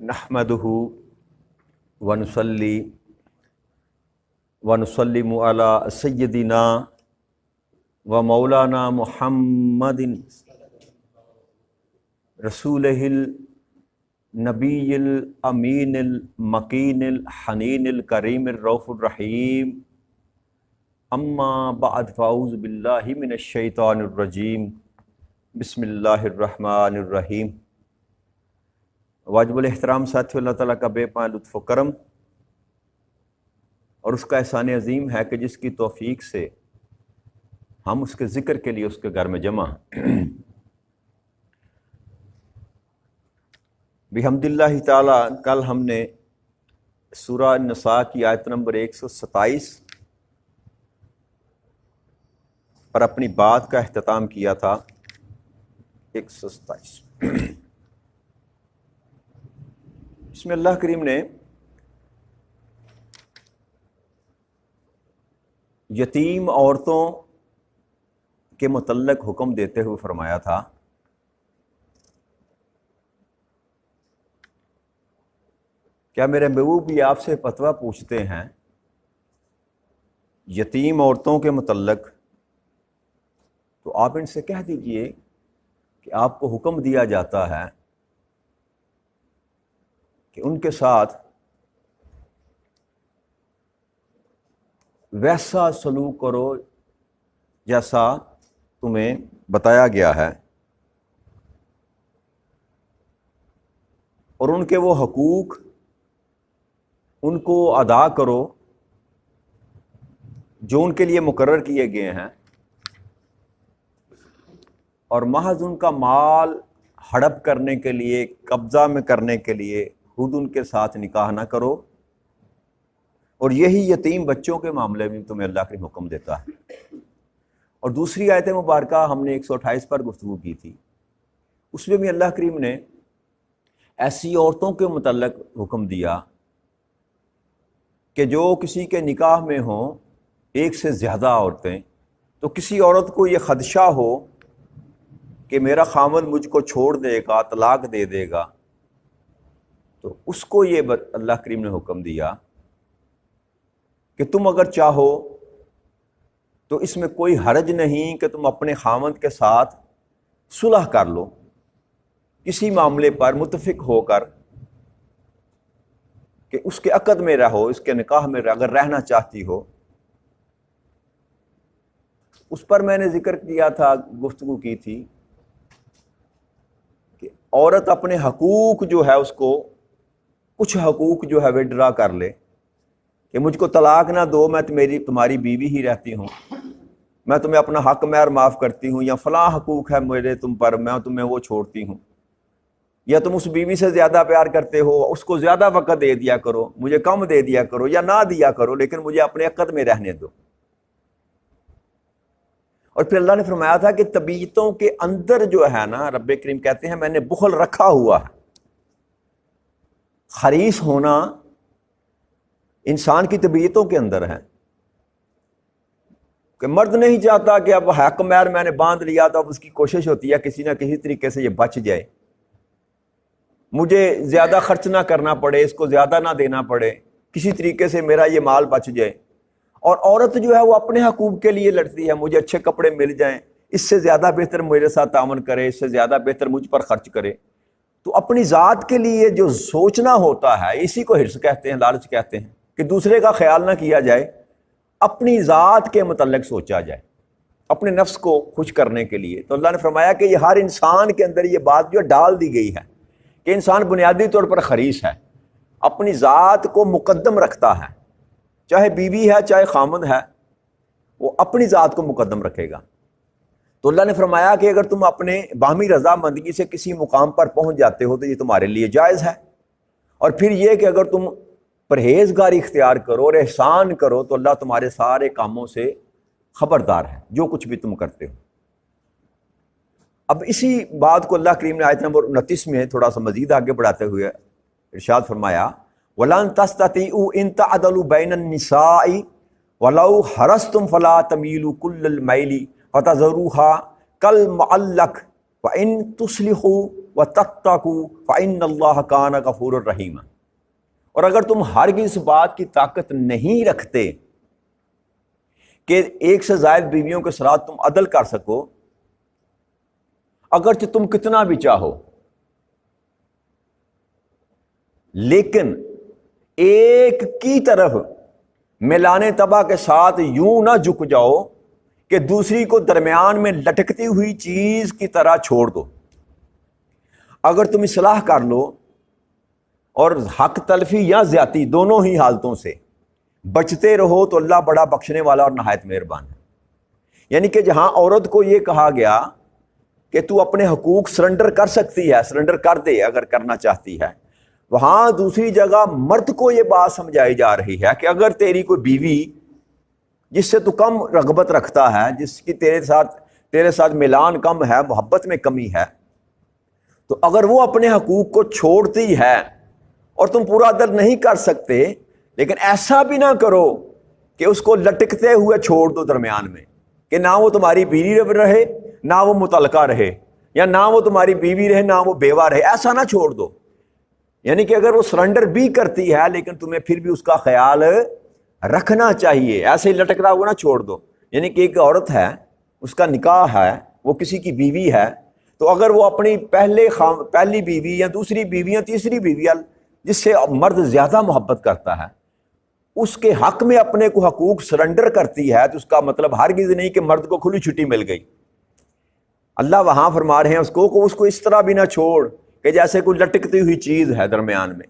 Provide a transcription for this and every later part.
نحمدہ ونصلی ونسلم علی سیدنا و مولانا محمد رسولہ النبی الامین المکین الحنین الکریم الرؤوف الرحیم اما بعد فاعوذ باللہ من الشیطان الرجیم بسم اللہ الرحمن الرحیم۔ واجب الاحترام ساتھیو، اللہ تعالیٰ کا بے پناہ لطف و کرم اور اس کا احسان عظیم ہے کہ جس کی توفیق سے ہم اس کے ذکر کے لیے اس کے گھر میں جمع ہیں۔ بحمد اللہ تعالیٰ کل ہم نے سورہ النساء کی آیت نمبر 127 پر اپنی بات کا اختتام کیا تھا۔ 127 اس میں اللہ کریم نے یتیم عورتوں کے متعلق حکم دیتے ہوئے فرمایا تھا کیا میرے محبوب بھی آپ سے فتویٰ پوچھتے ہیں یتیم عورتوں کے متعلق، تو آپ ان سے کہہ دیجئے کہ آپ کو حکم دیا جاتا ہے کہ ان کے ساتھ ویسا سلوک کرو جیسا تمہیں بتایا گیا ہے، اور ان کے وہ حقوق ان کو ادا کرو جو ان کے لیے مقرر کیے گئے ہیں، اور محض ان کا مال ہڑپ کرنے کے لیے، قبضہ میں کرنے کے لیے خود ان کے ساتھ نکاح نہ کرو۔ اور یہی یتیم بچوں کے معاملے میں تمہیں اللہ کے حکم دیتا ہے۔ اور دوسری آیت مبارکہ ہم نے 128 پر گفتگو کی تھی، اس میں بھی اللہ کریم نے ایسی عورتوں کے متعلق حکم دیا کہ جو کسی کے نکاح میں ہوں ایک سے زیادہ عورتیں، تو کسی عورت کو یہ خدشہ ہو کہ میرا خامند مجھ کو چھوڑ دے گا، طلاق دے دے گا، تو اس کو یہ اللہ کریم نے حکم دیا کہ تم اگر چاہو تو اس میں کوئی حرج نہیں کہ تم اپنے خامند کے ساتھ صلح کر لو، کسی معاملے پر متفق ہو کر کہ اس کے عقد میں رہو، اس کے نکاح میں اگر رہنا چاہتی ہو۔ اس پر میں نے ذکر کیا تھا، گفتگو کی تھی کہ عورت اپنے حقوق جو ہے اس کو کچھ حقوق جو ہے وڈرا کر لے کہ مجھ کو طلاق نہ دو، میں تمہاری بیوی ہی رہتی ہوں، میں تمہیں اپنا حق مہر معاف کرتی ہوں، یا فلاں حقوق ہے میرے تم پر، میں تمہیں وہ چھوڑتی ہوں، یا تم اس بیوی سے زیادہ پیار کرتے ہو، اس کو زیادہ وقت دے دیا کرو، مجھے کم دے دیا کرو یا نہ دیا کرو، لیکن مجھے اپنے عقد میں رہنے دو۔ اور پھر اللہ نے فرمایا تھا کہ طبیعتوں کے اندر جو ہے نا، رب کریم کہتے ہیں میں نے بخل رکھا ہوا ہے۔ حریص ہونا انسان کی طبیعتوں کے اندر ہے کہ مرد نہیں چاہتا کہ اب حق مہر میں نے باندھ لیا، تو اب اس کی کوشش ہوتی ہے کسی نہ کسی طریقے سے یہ بچ جائے، مجھے زیادہ خرچ نہ کرنا پڑے، اس کو زیادہ نہ دینا پڑے، کسی طریقے سے میرا یہ مال بچ جائے۔ اور عورت جو ہے وہ اپنے حقوق کے لیے لڑتی ہے، مجھے اچھے کپڑے مل جائیں، اس سے زیادہ بہتر میرے ساتھ تعاون کرے، اس سے زیادہ بہتر مجھ پر خرچ کرے۔ تو اپنی ذات کے لیے جو سوچنا ہوتا ہے، اسی کو حرص کہتے ہیں، لالچ کہتے ہیں، کہ دوسرے کا خیال نہ کیا جائے، اپنی ذات کے متعلق سوچا جائے اپنے نفس کو خوش کرنے کے لیے۔ تو اللہ نے فرمایا کہ یہ ہر انسان کے اندر یہ بات جو ڈال دی گئی ہے کہ انسان بنیادی طور پر حریص ہے، اپنی ذات کو مقدم رکھتا ہے، چاہے بیوی ہے چاہے خامند ہے، وہ اپنی ذات کو مقدم رکھے گا۔ تو اللہ نے فرمایا کہ اگر تم اپنے باہمی رضامندی سے کسی مقام پر پہنچ جاتے ہو تو یہ تمہارے لیے جائز ہے۔ اور پھر یہ کہ اگر تم پرہیزگاری اختیار کرو اور احسان کرو تو اللہ تمہارے سارے کاموں سے خبردار ہے، جو کچھ بھی تم کرتے ہو۔ اب اسی بات کو اللہ کریم نے آیت نمبر 29 میں تھوڑا سا مزید آگے بڑھاتے ہوئے ارشاد فرمایا وَلَن تَسْتَطِيعُوا إِن تَعْدِلُوا بَيْنَ النِّسَاءِ وَلَوْ حَرَصْتُمْ فَلَا تَمِيلُوا كُلَّ الْمَيْلِ فَتَذَرُوهَا كَالْمُعَلَّقِ وَإِن تُصْلِحُوا وَتَتَّقُوا فَإِنَّ اللَّهَ كَانَ غَفُورًا رَحِيمًا۔ اور اگر تم ہرگز اس بات کی طاقت نہیں رکھتے کہ ایک سے زائد بیویوں کے ساتھ تم عدل کر سکو، اگرچہ تم کتنا بھی چاہو، لیکن ایک کی طرف میلان طبع کے ساتھ یوں نہ جھک جاؤ کہ دوسری کو درمیان میں لٹکتی ہوئی چیز کی طرح چھوڑ دو۔ اگر تم اصلاح کر لو اور حق تلفی یا زیادتی دونوں ہی حالتوں سے بچتے رہو تو اللہ بڑا بخشنے والا اور نہایت مہربان ہے۔ یعنی کہ جہاں عورت کو یہ کہا گیا کہ تو اپنے حقوق سرنڈر کر سکتی ہے، سرنڈر کر دے اگر کرنا چاہتی ہے، وہاں دوسری جگہ مرد کو یہ بات سمجھائی جا رہی ہے کہ اگر تیری کوئی بیوی جس سے تو کم رغبت رکھتا ہے، جس کی تیرے ساتھ میلان کم ہے، محبت میں کمی ہے، تو اگر وہ اپنے حقوق کو چھوڑتی ہے اور تم پورا عدل نہیں کر سکتے، لیکن ایسا بھی نہ کرو کہ اس کو لٹکتے ہوئے چھوڑ دو درمیان میں، کہ نہ وہ تمہاری بیوی رہے نہ وہ متعلقہ رہے، یا نہ وہ تمہاری بیوی رہے نہ وہ بیوہ رہے، ایسا نہ چھوڑ دو۔ یعنی کہ اگر وہ سرنڈر بھی کرتی ہے لیکن تمہیں پھر بھی اس کا خیال رکھنا چاہیے، ایسے ہی لٹکتا ہوا نہ چھوڑ دو۔ یعنی کہ ایک عورت ہے، اس کا نکاح ہے، وہ کسی کی بیوی ہے، تو اگر وہ اپنی پہلی بیوی یا دوسری بیوی یا تیسری بیوی جس سے مرد زیادہ محبت کرتا ہے، اس کے حق میں اپنے کو حقوق سرنڈر کرتی ہے، تو اس کا مطلب ہرگز نہیں کہ مرد کو کھلی چھٹی مل گئی۔ اللہ وہاں فرما رہے ہیں اس کو اس طرح بھی نہ چھوڑ کہ جیسے کوئی لٹکتی ہوئی چیز ہے درمیان میں،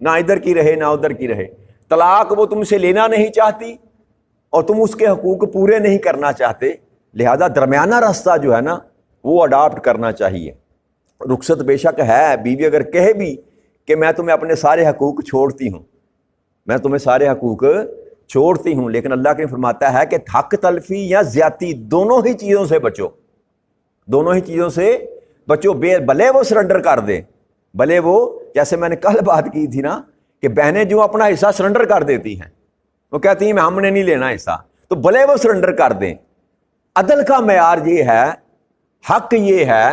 نہ ادھر کی رہے نہ ادھر کی رہے۔ طلاق وہ تم سے لینا نہیں چاہتی اور تم اس کے حقوق پورے نہیں کرنا چاہتے، لہذا درمیانہ راستہ جو ہے نا وہ اڈاپٹ کرنا چاہیے۔ رخصت بے شک ہے، بیوی اگر کہے بھی کہ میں تمہیں اپنے سارے حقوق چھوڑتی ہوں، میں تمہیں سارے حقوق چھوڑتی ہوں، لیکن اللہ کے فرماتا ہے کہ حق تلفی یا زیادتی دونوں ہی چیزوں سے بچو، دونوں ہی چیزوں سے بچو۔ بھلے وہ سرنڈر کر دیں، بھلے وہ، جیسے میں نے کل بات کی تھی نا کہ بہنیں جو اپنا حصہ سرنڈر کر دیتی ہیں، وہ کہتی ہیں ہم نے نہیں لینا حصہ، تو بھلے وہ سرنڈر کر دیں۔ عدل کا معیار یہ ہے، حق یہ ہے،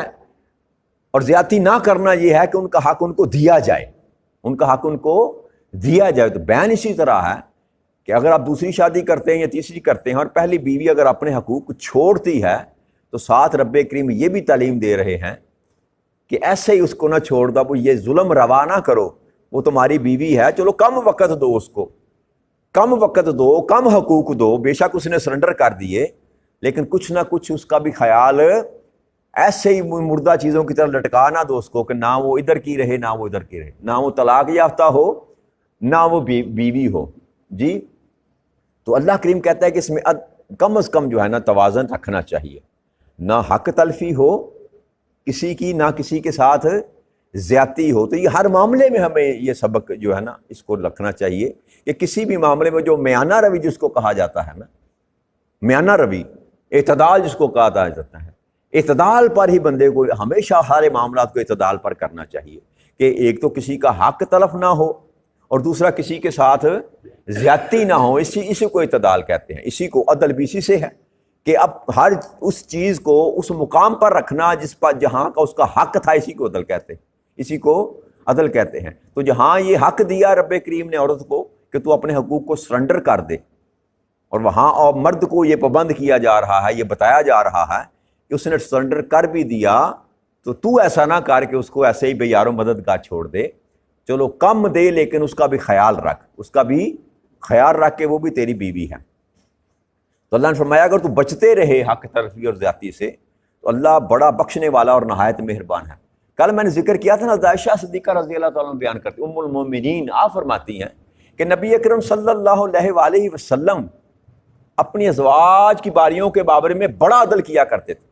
اور زیادتی نہ کرنا یہ ہے کہ ان کا حق ان کو دیا جائے، ان کا حق ان کو دیا جائے۔ تو بہن اسی طرح ہے کہ اگر آپ دوسری شادی کرتے ہیں یا تیسری کرتے ہیں اور پہلی بیوی اگر اپنے حقوق چھوڑتی ہے، تو ساتھ رب کریم یہ بھی تعلیم دے رہے ہیں کہ ایسے ہی اس کو نہ چھوڑ دو، وہ یہ ظلم روا نہ کرو، وہ تمہاری بیوی ہے، چلو کم وقت دو اس کو، کم وقت دو، کم حقوق دو، بے شک اس نے سرنڈر کر دیے، لیکن کچھ نہ کچھ اس کا بھی خیال ایسے ہی مردہ چیزوں کی طرح لٹکا نہ دو اس کو کہ نہ وہ ادھر کی رہے نہ وہ ادھر کی رہے، نہ وہ طلاق یافتہ ہو نہ وہ بیوی ہو۔ جی تو اللہ کریم کہتا ہے کہ اس میں کم از کم جو ہے نا توازن رکھنا چاہیے، نہ حق تلفی ہو کسی کی، نہ کسی کے ساتھ زیادتی ہو۔ تو یہ ہر معاملے میں ہمیں یہ سبق جو ہے نا اس کو رکھنا چاہیے کہ کسی بھی معاملے میں جو میانہ روی جس کو کہا جاتا ہے نا، میانہ روی، اعتدال جس کو کہا جاتا ہے، اعتدال پر ہی بندے کو ہمیشہ سارے معاملات کو اعتدال پر کرنا چاہیے، کہ ایک تو کسی کا حق تلف نہ ہو اور دوسرا کسی کے ساتھ زیادتی نہ ہو، اسی کو اعتدال کہتے ہیں، اسی کو عدل بھی اسی سے ہے کہ اب ہر اس چیز کو اس مقام پر رکھنا جس پر جہاں کا اس کا حق تھا، اسی کو عدل کہتے ہیں، اسی کو عدل کہتے ہیں۔ تو جہاں یہ حق دیا رب کریم نے عورت کو کہ تو اپنے حقوق کو سرنڈر کر دے، اور وہاں اور مرد کو یہ پابند کیا جا رہا ہے، یہ بتایا جا رہا ہے کہ اس نے سرنڈر کر بھی دیا تو ایسا نہ کر کے اس کو ایسے ہی بے یار و مددگار چھوڑ دے، چلو کم دے لیکن اس کا بھی خیال رکھ، اس کا بھی خیال رکھ کہ وہ بھی تیری بیوی ہے۔ تو اللہ نے فرمایا اگر تو بچتے رہے حق تلفی اور زیادتی سے تو اللہ بڑا بخشنے والا اور نہایت مہربان ہے۔ کل میں نے ذکر کیا تھا نا، عائشہ صدیقہ رضی اللہ تعالیٰ عنہ بیان کرتی، ام المومنین، آپ فرماتی ہیں کہ نبی اکرم صلی اللہ علیہ وآلہ وسلم اپنی ازواج کی باریوں کے بارے میں بڑا عدل کیا کرتے تھے،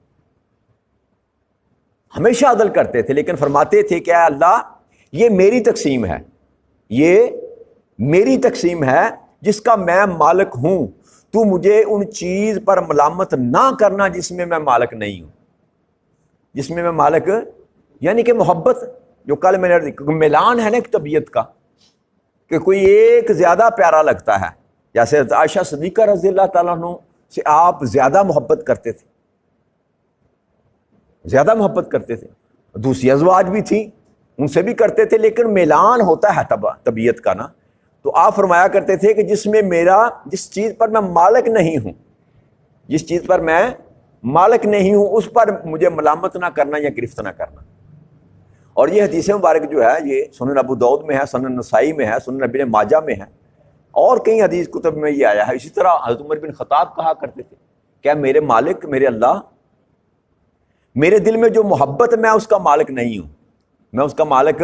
ہمیشہ عدل کرتے تھے، لیکن فرماتے تھے کہ اے اللہ یہ میری تقسیم ہے، یہ میری تقسیم ہے جس کا میں مالک ہوں، تو مجھے ان چیز پر ملامت نہ کرنا جس میں میں مالک نہیں ہوں، جس میں میں مالک، یعنی کہ محبت جو کل میں نے میلان ہے نا ایک طبیعت کا، کہ کوئی ایک زیادہ پیارا لگتا ہے، جیسے عائشہ صدیقہ رضی اللہ تعالیٰ عنہ سے آپ زیادہ محبت کرتے تھے، زیادہ محبت کرتے تھے، دوسری ازواج بھی تھیں ان سے بھی کرتے تھے، لیکن میلان ہوتا ہے طبیعت کا نا، تو آپ فرمایا کرتے تھے کہ جس میں جس چیز پر میں مالک نہیں ہوں، جس چیز پر میں مالک نہیں ہوں اس پر مجھے ملامت نہ کرنا یا گرفت نہ کرنا۔ اور یہ حدیث مبارک جو ہے یہ سنن ابو داؤد میں ہے، سنن نسائی میں ہے، سنن ابن ماجہ میں ہے، اور کئی حدیث کتب میں یہ آیا ہے۔ اسی طرح حضرت عمر بن خطاب کہا کرتے تھے کہ میرے مالک، میرے اللہ، میرے دل میں جو محبت میں اس کا مالک نہیں ہوں، میں اس کا مالک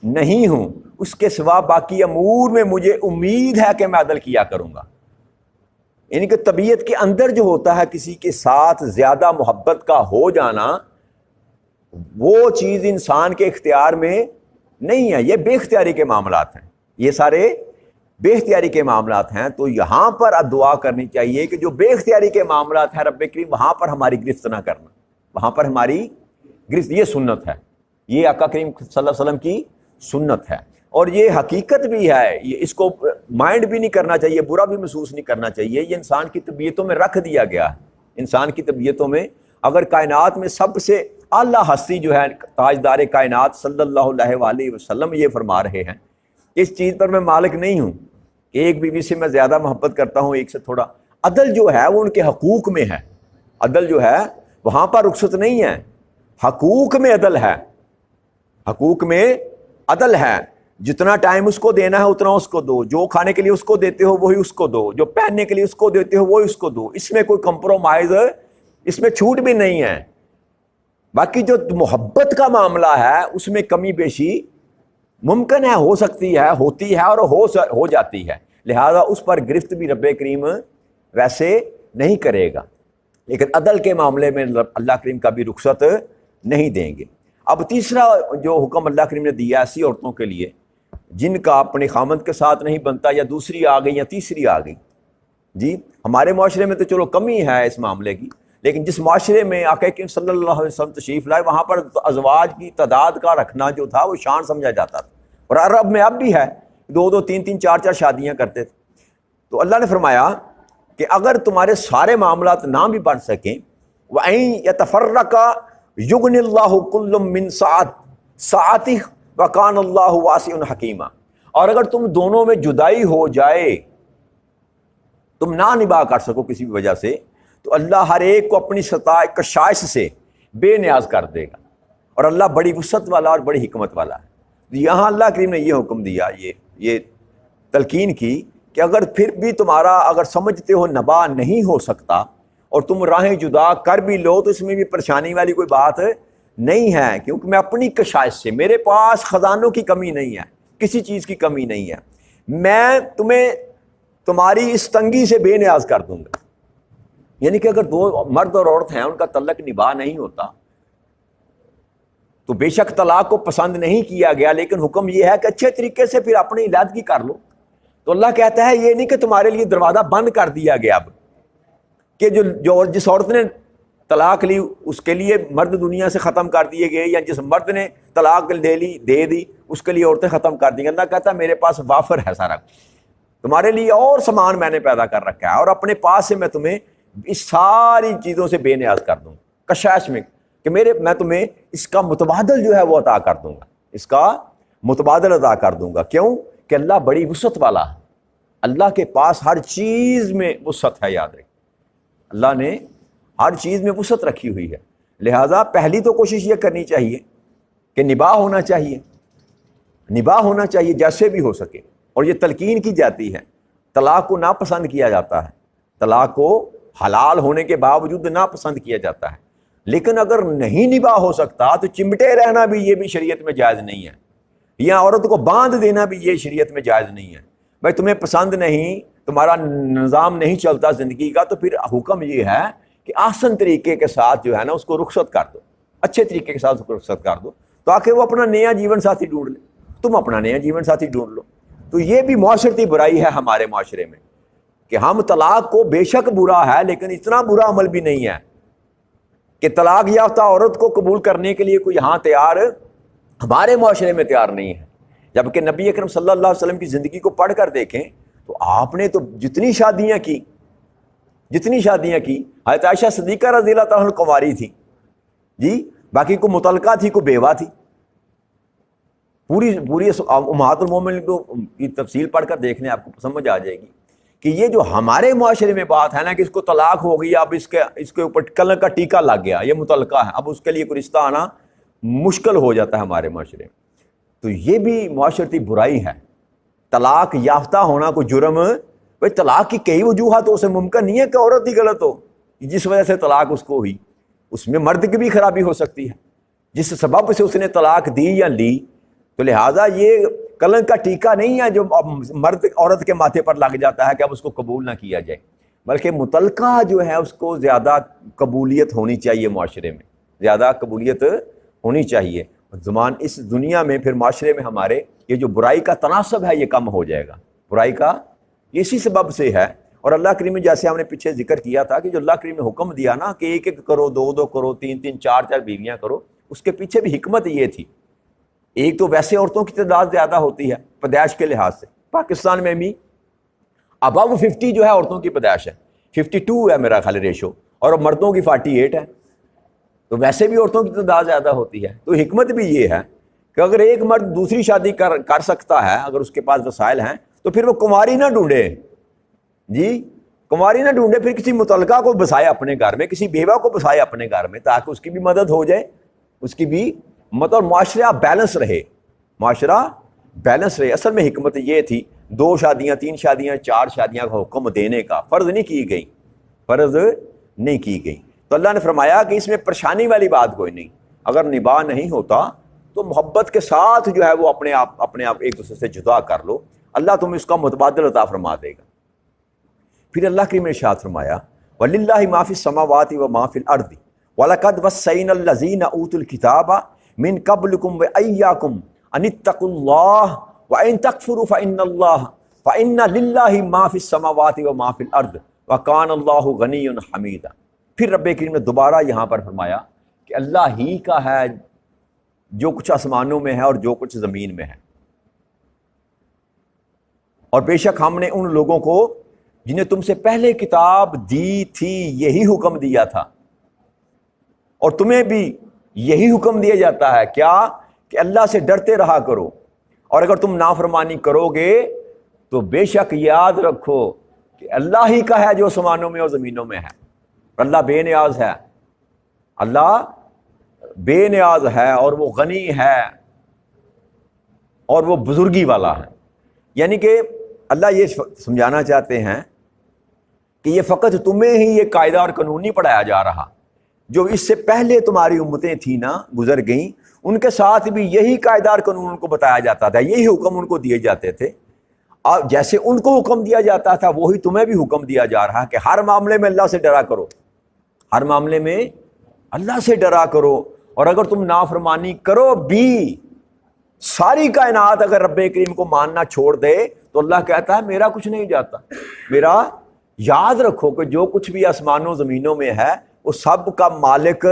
نہیں ہوں، اس کے سوا باقی امور میں مجھے امید ہے کہ میں عدل کیا کروں گا۔ یعنی کہ طبیعت کے اندر جو ہوتا ہے کسی کے ساتھ زیادہ محبت کا ہو جانا، وہ چیز انسان کے اختیار میں نہیں ہے، یہ بے اختیاری کے معاملات ہیں، یہ سارے بے اختیاری کے معاملات ہیں۔ تو یہاں پر دعا کرنی چاہیے کہ جو بے اختیاری کے معاملات ہیں رب کریم وہاں پر ہماری گرفت نہ کرنا، وہاں پر ہماری گرفت، یہ سنت ہے، یہ آقا کریم صلی اللہ علیہ وسلم کی سنت ہے، اور یہ حقیقت بھی ہے، یہ اس کو مائنڈ بھی نہیں کرنا چاہیے، برا بھی محسوس نہیں کرنا چاہیے، یہ انسان کی طبیعتوں میں رکھ دیا گیا ہے۔ انسان کی طبیعتوں میں اگر کائنات میں سب سے اعلیٰ ہستی جو ہے تاجدار کائنات صلی اللہ علیہ وآلہ وسلم یہ فرما رہے ہیں اس چیز پر میں مالک نہیں ہوں کہ ایک بیوی سے میں زیادہ محبت کرتا ہوں ایک سے تھوڑا، عدل جو ہے وہ ان کے حقوق میں ہے، عدل جو ہے وہاں پر رخصت نہیں ہے، حقوق میں عدل ہے، حقوق میں عدل ہے، جتنا ٹائم اس کو دینا ہے اتنا اس کو دو، جو کھانے کے لیے اس کو دیتے ہو وہی اس کو دو، جو پہننے کے لیے اس کو دیتے ہو وہی اس کو دو، اس میں کوئی کمپرومائز، اس میں چھوٹ بھی نہیں ہے۔ باقی جو محبت کا معاملہ ہے اس میں کمی بیشی ممکن ہے، ہو سکتی ہے، ہوتی ہے اور ہو جاتی ہے، لہذا اس پر گرفت بھی رب کریم ویسے نہیں کرے گا، لیکن عدل کے معاملے میں اللہ کریم کا بھی رخصت نہیں دیں گے۔ اب تیسرا جو حکم اللہ کریم نے دیا ایسی عورتوں کے لیے جن کا اپنے خامند کے ساتھ نہیں بنتا، یا دوسری آ گئی یا تیسری آ گئی، جی ہمارے معاشرے میں تو چلو کمی ہے اس معاملے کی، لیکن جس معاشرے میں آقا کریم صلی اللہ علیہ وسلم تشریف لائے وہاں پر ازواج کی تعداد کا رکھنا جو تھا وہ شان سمجھا جاتا تھا، اور عرب میں اب بھی ہے، 2 3 4 شادیاں کرتے تھے۔ تو اللہ نے فرمایا کہ اگر تمہارے سارے معاملات نہ بھی بن سکیں، وَإِن يَتَفَرَّقَا يُغْنِ اللَّهُ كُلٌّ مِّن سَعَتِهِ وَكَانَ اللَّهُ وَاسِعًا حَكِيمًا، اور اگر تم دونوں میں جدائی ہو جائے، تم نہ نباہ کر سکو کسی بھی وجہ سے، تو اللہ ہر ایک کو اپنی کشائش سے بے نیاز کر دے گا، اور اللہ بڑی وسعت والا اور بڑی حکمت والا ہے۔ یہاں اللہ کریم نے یہ حکم دیا، یہ تلقین کی کہ اگر پھر بھی تمہارا اگر سمجھتے ہو نباہ نہیں ہو سکتا اور تم راہیں جدا کر بھی لو تو اس میں بھی پریشانی والی کوئی بات نہیں ہے، کیونکہ میں اپنی کشائش سے، میرے پاس خزانوں کی کمی نہیں ہے، کسی چیز کی کمی نہیں ہے، میں تمہیں تمہاری اس تنگی سے بے نیاز کر دوں گا۔ یعنی کہ اگر 2 مرد اور عورت ہیں ان کا تعلق نباہ نہیں ہوتا تو بے شک طلاق کو پسند نہیں کیا گیا، لیکن حکم یہ ہے کہ اچھے طریقے سے پھر اپنی علیحدگی کر لو۔ تو اللہ کہتا ہے یہ نہیں کہ تمہارے لیے دروازہ بند کر دیا گیا اب، کہ جس عورت نے طلاق لی اس کے لیے مرد دنیا سے ختم کر دیے گئے، یا جس مرد نے طلاق دے دی اس کے لیے عورتیں ختم کر دی۔ اللہ کہتا ہے میرے پاس وافر ہے سارا کچھ، تمہارے لیے اور سامان میں نے پیدا کر رکھا ہے، اور اپنے پاس سے میں تمہیں اس ساری چیزوں سے بے نیاز کر دوں، کشائش میں، کہ میں تمہیں اس کا متبادل جو ہے وہ عطا کر دوں گا، اس کا متبادل عطا کر دوں گا۔ کیوں؟ کہ اللہ بڑی وسعت والا ہے، اللہ کے پاس ہر چیز میں وسعت ہے، یاد رکھیں اللہ نے ہر چیز میں وسعت رکھی ہوئی ہے، لہٰذا پہلی تو کوشش یہ کرنی چاہیے کہ نباہ ہونا چاہیے، نباہ ہونا چاہیے جیسے بھی ہو سکے، اور یہ تلقین کی جاتی ہے، طلاق کو ناپسند کیا جاتا ہے، طلاق کو حلال ہونے کے باوجود ناپسند کیا جاتا ہے، لیکن اگر نہیں نباہ ہو سکتا تو چمٹے رہنا بھی یہ بھی شریعت میں جائز نہیں ہے، یا عورت کو باندھ دینا بھی یہ شریعت میں جائز نہیں ہے۔ بھائی تمہیں پسند نہیں، تمہارا نظام نہیں چلتا زندگی کا، تو پھر حکم یہ ہے کہ آسن طریقے کے ساتھ جو ہے نا اس کو رخصت کر دو، اچھے طریقے کے ساتھ اس کو رخصت کر دو تاکہ وہ اپنا نیا جیون ساتھی ڈھونڈ لے، تم اپنا نیا جیون ساتھی ڈھونڈ لو۔ تو یہ بھی معاشرتی برائی ہے ہمارے معاشرے میں کہ ہم طلاق کو بے شک برا ہے، لیکن اتنا برا عمل بھی نہیں ہے کہ طلاق یافتہ عورت کو قبول کرنے کے لیے کوئی یہاں تیار ہمارے معاشرے میں تیار نہیں ہے، جبکہ نبی اکرم صلی اللہ علیہ وسلم کی زندگی کو پڑھ کر دیکھیں تو آپ نے تو جتنی شادیاں کی حضرت عائشہ صدیقہ رضی اللہ تعالیٰ عنہ کنواری تھی، جی باقی کو متعلقہ تھی، کو بیوہ تھی. پوری امہات المومنین کی تفصیل پڑھ کر دیکھ لیں، آپ کو سمجھ آ جائے گی کہ یہ جو ہمارے معاشرے میں بات ہے نا کہ اس کو طلاق ہو گئی، اب اس کے اوپر کلنگ کا ٹیکا لگ گیا، یہ متعلقہ ہے، اب اس کے لیے کوئی رشتہ آنا مشکل ہو جاتا ہے ہمارے معاشرے میں. تو یہ بھی معاشرتی برائی ہے. طلاق یافتہ ہونا کوئی جرم، بھائی طلاق کی کئی وجوہات سے ممکن نہیں ہے کہ عورت ہی غلط ہو جس وجہ سے طلاق اس کو ہوئی. اس میں مرد کی بھی خرابی ہو سکتی ہے جس سبب سے اس نے طلاق دی یا لی. تو لہٰذا یہ کلنگ کا ٹیکا نہیں ہے جو مرد عورت کے ماتھے پر لگ جاتا ہے کہ اب اس کو قبول نہ کیا جائے، بلکہ متعلقہ جو ہے اس کو زیادہ قبولیت ہونی چاہیے، معاشرے میں زیادہ قبولیت ہونی چاہیے. زمان اس دنیا میں پھر معاشرے میں ہمارے یہ جو برائی کا تناسب ہے یہ کم ہو جائے گا. برائی کا اسی سبب سے ہے. اور اللہ کریم نے جیسے ہم نے پیچھے ذکر کیا تھا کہ جو اللہ کریم نے حکم دیا نا کہ ایک ایک کرو، دو دو کرو، تین تین، چار چار بیویاں کرو، اس کے پیچھے بھی حکمت یہ تھی. ایک تو ویسے عورتوں کی تعداد زیادہ ہوتی ہے پیدائش کے لحاظ سے، پاکستان میں بھی ابو 50 جو ہے عورتوں کی پیدائش ہے، 52 ہے میرا خیال ریشو، اور مردوں کی 48 ہے. تو ویسے بھی عورتوں کی تعداد زیادہ ہوتی ہے. تو حکمت بھی یہ ہے کہ اگر ایک مرد دوسری شادی کر سکتا ہے، اگر اس کے پاس وسائل ہیں، تو پھر وہ کنواری نہ ڈھونڈے، جی کنواری نہ ڈھونڈے، پھر کسی متعلقہ کو بسائے اپنے گھر میں، کسی بیوہ کو بسائے اپنے گھر میں، تاکہ اس کی بھی مدد ہو جائے، اس کی بھی مطلب معاشرہ بیلنس رہے، معاشرہ بیلنس رہے. اصل میں حکمت یہ تھی 2 شادیاں، 3 شادیاں، 4 شادیاں کا حکم دینے کا فرض نہیں کی گئی، فرض نہیں کی گئی. تو اللہ نے فرمایا کہ اس میں پریشانی والی بات کوئی نہیں. اگر نباہ نہیں ہوتا تو محبت کے ساتھ جو ہے وہ اپنے آپ ایک دوسرے سے جدا کر لو، اللہ تمہیں اس کا متبادل عطا فرما دے گا. پھر اللہ کی ارشاد فرمایا وَلِلَّهِ مَا فِي السَّمَاوَاتِ وَمَا فِي الْأَرْضِ وَلَقَدْ وَصَّيْنَا الَّذِينَ أُوتُوا الْكِتَابَ مِن قَبْلِكُمْ وَإِيَّاكُمْ أَنِ اتَّقُوا اللَّهَ وَإِن تَكْفُرُوا فَإِنَّ لِلَّهِ مَا فِي السَّمَاوَاتِ وَمَا فِي الْأَرْضِ وَكَانَ اللَّهُ غَنِيًّا حَمِيدًا. پھر رب کریم نے دوبارہ یہاں پر فرمایا کہ اللہ ہی کا ہے جو کچھ آسمانوں میں ہے اور جو کچھ زمین میں ہے، اور بے شک ہم نے ان لوگوں کو جنہیں تم سے پہلے کتاب دی تھی یہی حکم دیا تھا، اور تمہیں بھی یہی حکم دیا جاتا ہے کیا کہ اللہ سے ڈرتے رہا کرو، اور اگر تم نافرمانی کرو گے تو بے شک یاد رکھو کہ اللہ ہی کا ہے جو آسمانوں میں اور زمینوں میں ہے. اللہ بے نیاز ہے، اللہ بے نیاز ہے، اور وہ غنی ہے، اور وہ بزرگی والا ہے. یعنی کہ اللہ یہ سمجھانا چاہتے ہیں کہ یہ فقط تمہیں ہی یہ قاعدہ اور قانون نہیں پڑھایا جا رہا، جو اس سے پہلے تمہاری امتیں تھیں نا گزر گئیں، ان کے ساتھ بھی یہی قاعدہ اور قانون ان کو بتایا جاتا تھا، یہی حکم ان کو دیے جاتے تھے. اور جیسے ان کو حکم دیا جاتا تھا وہی تمہیں بھی حکم دیا جا رہا کہ ہر معاملے میں اللہ سے ڈرا کرو، ہر معاملے میں اللہ سے ڈرا کرو. اور اگر تم نافرمانی کرو بھی، ساری کائنات اگر رب کریم کو ماننا چھوڑ دے تو اللہ کہتا ہے میرا کچھ نہیں جاتا. میرا یاد رکھو کہ جو کچھ بھی آسمانوں زمینوں میں ہے وہ سب کا مالک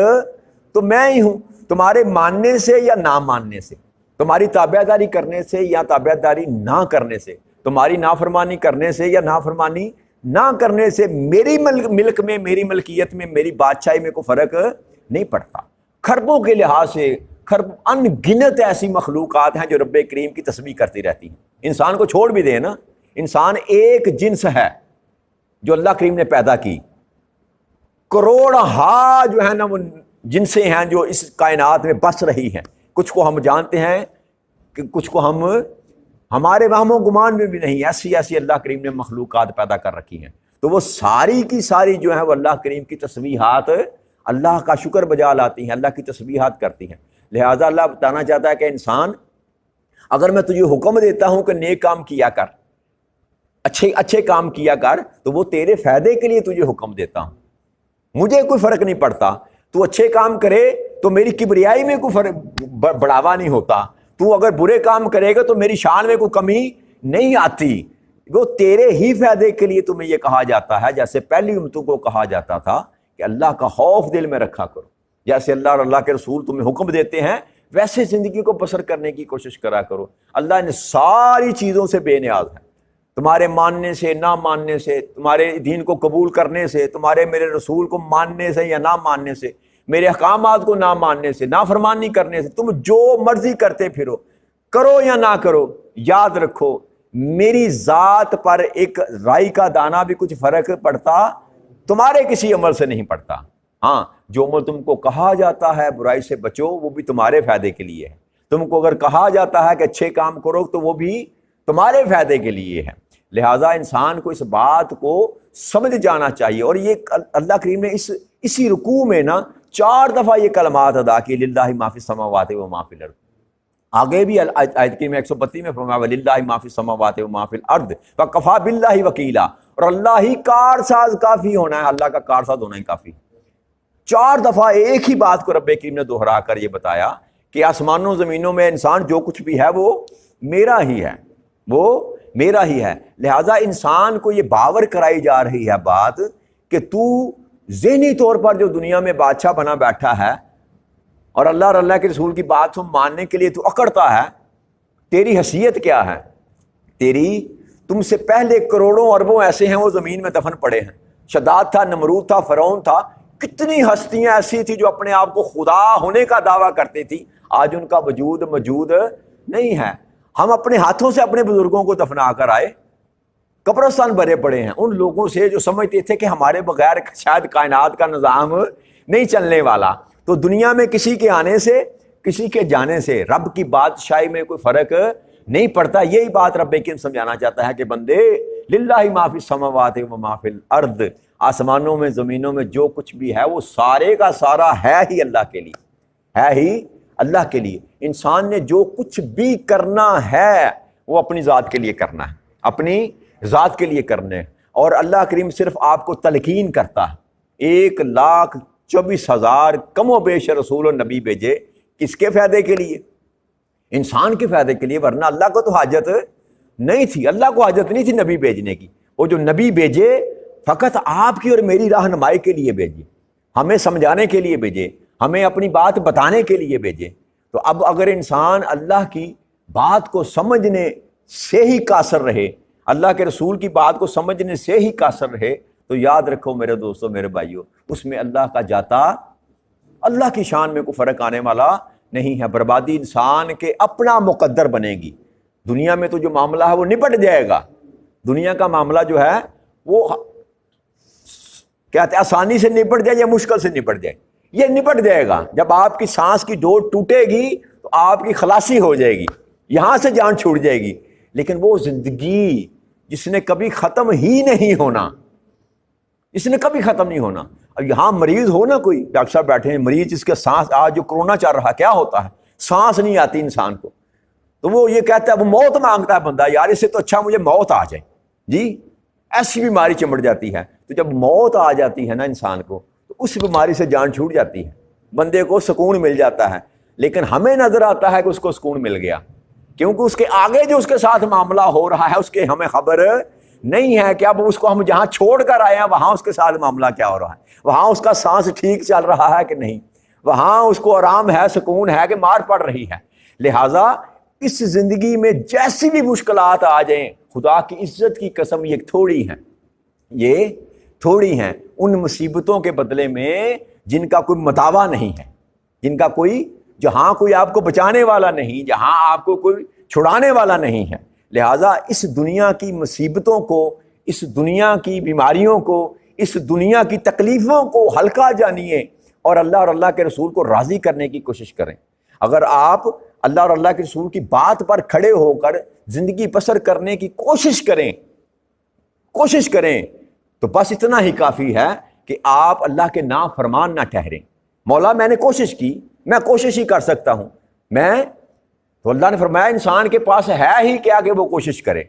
تو میں ہی ہوں. تمہارے ماننے سے یا نہ ماننے سے، تمہاری تابعداری کرنے سے یا تابعداری نہ کرنے سے، تمہاری نافرمانی کرنے سے یا نافرمانی نہ کرنے سے، میری ملک میں، میری ملکیت میں، میری بادشاہی میں کوئی فرق نہیں پڑتا. خربوں کے لحاظ سے ان گنت ایسی مخلوقات ہیں جو رب کریم کی تسبیح کرتی رہتی ہیں. انسان کو چھوڑ بھی دیں نا، انسان ایک جنس ہے جو اللہ کریم نے پیدا کی، کروڑ ہا جو ہے نا وہ جنسیں ہیں جو اس کائنات میں بس رہی ہیں. کچھ کو ہم جانتے ہیں کہ کچھ کو ہمارے وہم و گمان میں بھی نہیں. ایسی اللہ کریم نے مخلوقات پیدا کر رکھی ہیں. تو وہ ساری کی ساری جو ہے وہ اللہ کریم کی تسبیحات، اللہ کا شکر بجا لاتی ہیں، اللہ کی تسبیحات کرتی ہیں. لہٰذا اللہ بتانا چاہتا ہے کہ انسان، اگر میں تجھے حکم دیتا ہوں کہ نیک کام کیا کر، اچھے کام کیا کر، تو وہ تیرے فائدے کے لیے تجھے حکم دیتا ہوں، مجھے کوئی فرق نہیں پڑتا. تو اچھے کام کرے تو میری کبریائی میں کوئی بڑھاوا نہیں ہوتا، تو اگر برے کام کرے گا تو میری شان میں کوئی کمی نہیں آتی. وہ تیرے ہی فائدے کے لیے تمہیں یہ کہا جاتا ہے، جیسے پہلی امتوں کو کہا جاتا تھا کہ اللہ کا خوف دل میں رکھا کرو. جیسے اللہ اور اللہ کے رسول تمہیں حکم دیتے ہیں ویسے زندگی کو بسر کرنے کی کوشش کرا کرو. اللہ نے ساری چیزوں سے بے نیاز ہے، تمہارے ماننے سے، نہ ماننے سے، تمہارے دین کو قبول کرنے سے، تمہارے میرے رسول کو ماننے سے یا نہ ماننے سے. میرے احکامات کو نہ ماننے سے، نافرمانی کرنے سے، تم جو مرضی کرتے پھرو، کرو یا نہ کرو، یاد رکھو میری ذات پر ایک رائی کا دانہ بھی کچھ فرق پڑتا تمہارے کسی عمل سے نہیں پڑتا۔ ہاں، جو عمل تم کو کہا جاتا ہے برائی سے بچو، وہ بھی تمہارے فائدے کے لیے ہے۔ تم کو اگر کہا جاتا ہے کہ اچھے کام کرو تو وہ بھی تمہارے فائدے کے لیے ہے۔ لہٰذا انسان کو اس بات کو سمجھ جانا چاہیے۔ اور یہ اللہ کریم نے اسی رکوع میں نا 4 دفعہ یہ کلمات ادا کی، للہ ما فی السماوات و ما فی الارض۔ آگے بھی آیت کی میں 132 میں فرمایا وللہ ما فی السماوات و ما فی الارض وکفیٰ باللہ وکیلا، اور اللہ ہی کارساز کافی ہونا ہے، اللہ کا کارساز ہونا ہی کافی۔ 4 دفعہ ایک ہی بات کو رب کریم نے دہرا کر یہ بتایا کہ آسمانوں زمینوں میں انسان جو کچھ بھی ہے وہ میرا ہی ہے، وہ میرا ہی ہے۔ لہٰذا انسان کو یہ باور کرائی جا رہی ہے بات کہ تو ذہنی طور پر جو دنیا میں بادشاہ بنا بیٹھا ہے اور اللہ اور اللہ کے رسول کی بات کو ماننے کے لیے تو اکڑتا ہے، تیری حیثیت کیا ہے؟ تم سے پہلے کروڑوں اربوں ایسے ہیں وہ زمین میں دفن پڑے ہیں۔ شداد تھا، نمرود تھا، فرعون تھا، کتنی ہستیاں ایسی تھی جو اپنے آپ کو خدا ہونے کا دعویٰ کرتی تھی، آج ان کا وجود موجود نہیں ہے۔ ہم اپنے ہاتھوں سے اپنے بزرگوں کو دفنا کر آئے، قبرستان بھرے پڑے ہیں ان لوگوں سے جو سمجھتے تھے کہ ہمارے بغیر شاید کائنات کا نظام نہیں چلنے والا۔ تو دنیا میں کسی کے آنے سے کسی کے جانے سے رب کی بادشاہی میں کوئی فرق نہیں پڑتا۔ یہی بات رب کریم سمجھانا چاہتا ہے کہ بندے للہ ما فی السماوات و ما فی الارض، آسمانوں میں زمینوں میں جو کچھ بھی ہے وہ سارے کا سارا ہے ہی اللہ کے لیے، ہے ہی اللہ کے لیے۔ انسان نے جو کچھ بھی کرنا ہے وہ اپنی ذات کے لیے کرنا ہے، اپنی ذات کے لیے کرنے ہیں۔ اور اللہ کریم صرف آپ کو تلقین کرتا ہے۔ 1,24,000 کم و بیش رسول و نبی بھیجے، کس کے فائدے کے لیے؟ انسان کے فائدے کے لیے، ورنہ اللہ کو تو حاجت نہیں تھی، اللہ کو حاجت نہیں تھی نبی بھیجنے کی۔ وہ جو نبی بھیجے فقط آپ کی اور میری رہنمائی کے لیے بھیجے، ہمیں سمجھانے کے لیے بھیجے، ہمیں اپنی بات بتانے کے لیے بھیجے۔ تو اب اگر انسان اللہ کی بات کو سمجھنے سے ہی قاصر رہے، اللہ کے رسول کی بات کو سمجھنے سے ہی قاصر رہے، تو یاد رکھو میرے دوستو، میرے بھائیو، اس میں اللہ کا جاتا، اللہ کی شان میں کوئی فرق آنے والا نہیں ہے۔ بربادی انسان کے اپنا مقدر بنے گی۔ دنیا میں تو جو معاملہ ہے وہ نپٹ جائے گا، دنیا کا معاملہ جو ہے وہ کہتے ہیں آسانی سے نپٹ جائے یا مشکل سے نپٹ جائے، یہ نپٹ جائے گا۔ جب آپ کی سانس کی ڈور ٹوٹے گی تو آپ کی خلاصی ہو جائے گی، یہاں سے جان چھوٹ جائے گی۔ لیکن وہ زندگی جس نے کبھی ختم ہی نہیں ہونا، اس نے کبھی ختم نہیں ہونا۔ اب یہاں مریض ہو نا، کوئی ڈاکٹر صاحب بیٹھے ہیں، مریض جس کا سانس، آج جو کرونا چل رہا کیا ہوتا ہے، سانس نہیں آتی انسان کو، تو وہ یہ کہتا ہے، وہ موت مانگتا ہے بندہ، یار اس سے تو اچھا مجھے موت آ جائے، جی ایسی بیماری چمٹ جاتی ہے۔ تو جب موت آ جاتی ہے نا انسان کو، تو اس بیماری سے جان چھوٹ جاتی ہے، بندے کو سکون مل جاتا ہے۔ لیکن ہمیں نظر آتا ہے کہ اس کو سکون مل گیا، کیونکہ اس کے آگے جو اس کے ساتھ معاملہ ہو رہا ہے اس کے ہمیں خبر نہیں ہے کہ اب اس کو ہم جہاں چھوڑ کر آئے ہیں وہاں اس کے ساتھ معاملہ کیا ہو رہا ہے، وہاں اس کا سانس ٹھیک چل رہا ہے کہ نہیں، وہاں اس کو آرام ہے، سکون ہے کہ مار پڑ رہی ہے۔ لہٰذا اس زندگی میں جیسی بھی مشکلات آ جائیں، خدا کی عزت کی قسم یہ تھوڑی ہیں، یہ تھوڑی ہیں ان مصیبتوں کے بدلے میں جن کا کوئی مداوا نہیں ہے، جن کا کوئی، جہاں کوئی آپ کو بچانے والا نہیں، جہاں آپ کو کوئی چھڑانے والا نہیں ہے۔ لہٰذا اس دنیا کی مصیبتوں کو، اس دنیا کی بیماریوں کو، اس دنیا کی تکلیفوں کو ہلکا جانیے اور اللہ کے رسول کو راضی کرنے کی کوشش کریں۔ اگر آپ اللہ اور اللہ کے رسول کی بات پر کھڑے ہو کر زندگی بسر کرنے کی کوشش کریں تو بس اتنا ہی کافی ہے کہ آپ اللہ کے نافرمان نہ ٹھہریں۔ مولا میں نے کوشش کی، میں کوشش ہی کر سکتا ہوں، تو اللہ نے فرمایا انسان کے پاس ہے ہی کیا کہ وہ کوشش کرے،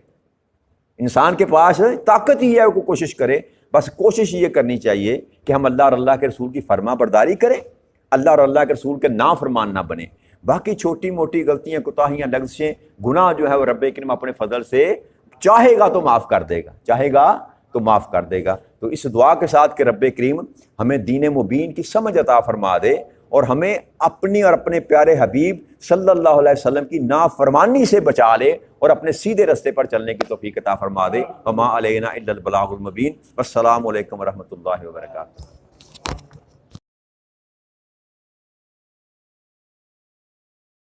انسان کے پاس طاقت ہی ہے وہ کوشش کرے۔ بس کوشش یہ کرنی چاہیے کہ ہم اللہ اور اللہ کے رسول کی فرما برداری کریں، اللہ اور اللہ کے رسول کے نافرمان نہ بنیں۔ باقی چھوٹی موٹی غلطیاں، کوتاہیاں، لغزشیں، گناہ جو ہے وہ رب کریم اپنے فضل سے چاہے گا تو معاف کر دے گا، چاہے گا تو معاف کر دے گا۔ تو اس دعا کے ساتھ کہ رب کریم ہمیں دین مبین کی سمجھ عطا فرما دے اور ہمیں اپنی اور اپنے پیارے حبیب صلی اللہ علیہ وسلم کی نافرمانی سے بچا لے اور اپنے سیدھے رستے پر چلنے کی توفیق عطا فرما دے۔ وما علینا الا البلاغ المبین۔ والسلام علیکم ورحمۃ اللہ وبرکاتہ۔